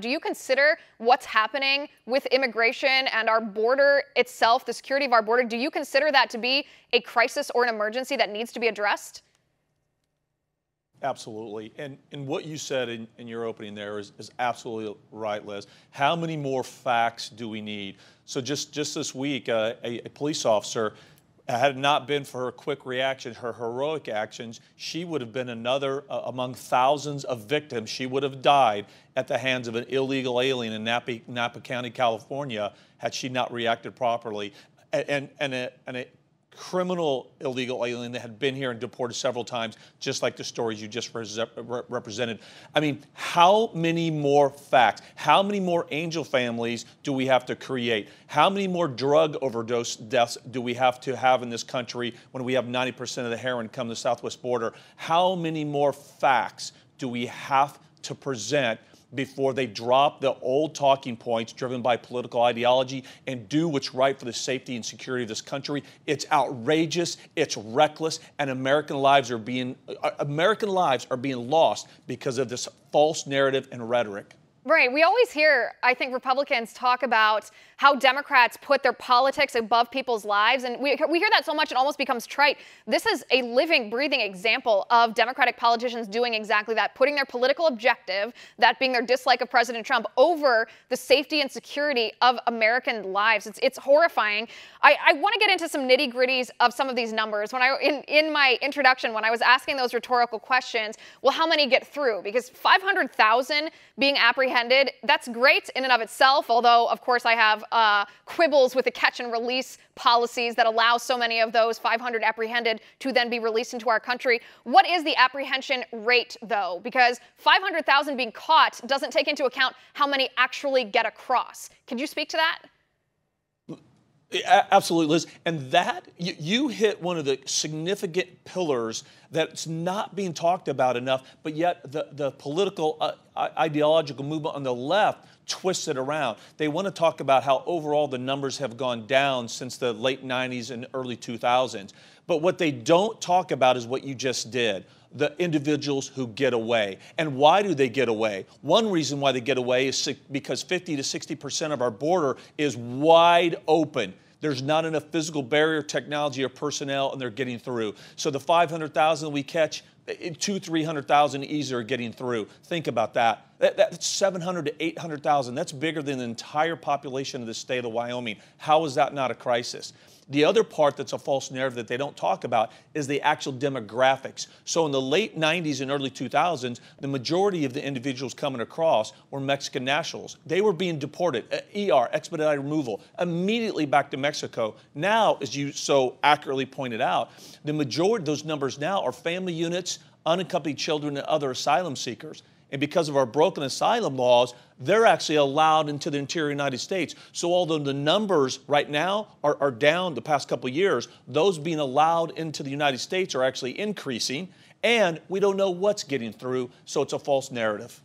Do you consider what's happening with immigration and our border itself, the security of our border, do you consider that to be a crisis or an emergency that needs to be addressed? Absolutely. And what you said in your opening there is absolutely right, Liz. How many more facts do we need? So just this week, a police officer, had it not been for her quick reaction, her heroic actions, she would have been another among thousands of victims. She would have died at the hands of an illegal alien in Napa County, California, had she not reacted properly. And a criminal illegal alien that had been here and deported several times, just like the stories you just represented. I mean, how many more facts, how many more angel families do we have to create? How many more drug overdose deaths do we have to have in this country when we have 90% of the heroin come to the southwest border? How many more facts do we have to present before they drop the old talking points driven by political ideology and do what's right for the safety and security of this country? It's outrageous, it's reckless, and American lives are being lost because of this false narrative and rhetoric. Right. We always hear, I think, Republicans talk about how Democrats put their politics above people's lives. And we hear that so much it almost becomes trite. This is a living, breathing example of Democratic politicians doing exactly that, putting their political objective, that being their dislike of President Trump, over the safety and security of American lives. It's horrifying. I want to get into some nitty gritties of some of these numbers. When in my introduction, when I was asking those rhetorical questions, well, how many get through? Because 500,000 being apprehended, that's great in and of itself, although, of course, I have quibbles with the catch and release policies that allow so many of those 500 apprehended to then be released into our country. What is the apprehension rate, though? Because 500,000 being caught doesn't take into account how many actually get across. Could you speak to that? Absolutely, Liz. And that, you hit one of the significant pillars that's not being talked about enough, but yet the political ideological movement on the left twists it around. They want to talk about how overall the numbers have gone down since the late 90s and early 2000s. But what they don't talk about is what you just did. The individuals who get away. And why do they get away? One reason why they get away is because 50 to 60% of our border is wide open. There's not enough physical barrier, technology, or personnel, and they're getting through. So the 500,000 we catch, 300,000 easier are getting through. Think about that. That's 700 to 800,000. That's bigger than the entire population of the state of Wyoming. How is that not a crisis? The other part that's a false narrative that they don't talk about is the actual demographics. So in the late 90s and early 2000s, the majority of the individuals coming across were Mexican nationals. They were being deported, ER, expedited removal, immediately back to Mexico. Now, as you so accurately pointed out, the majority of those numbers now are family units, unaccompanied children, and other asylum seekers. And because of our broken asylum laws, they're actually allowed into the interior United States. So although the numbers right now are down the past couple of years, those being allowed into the United States are actually increasing, and we don't know what's getting through, so it's a false narrative.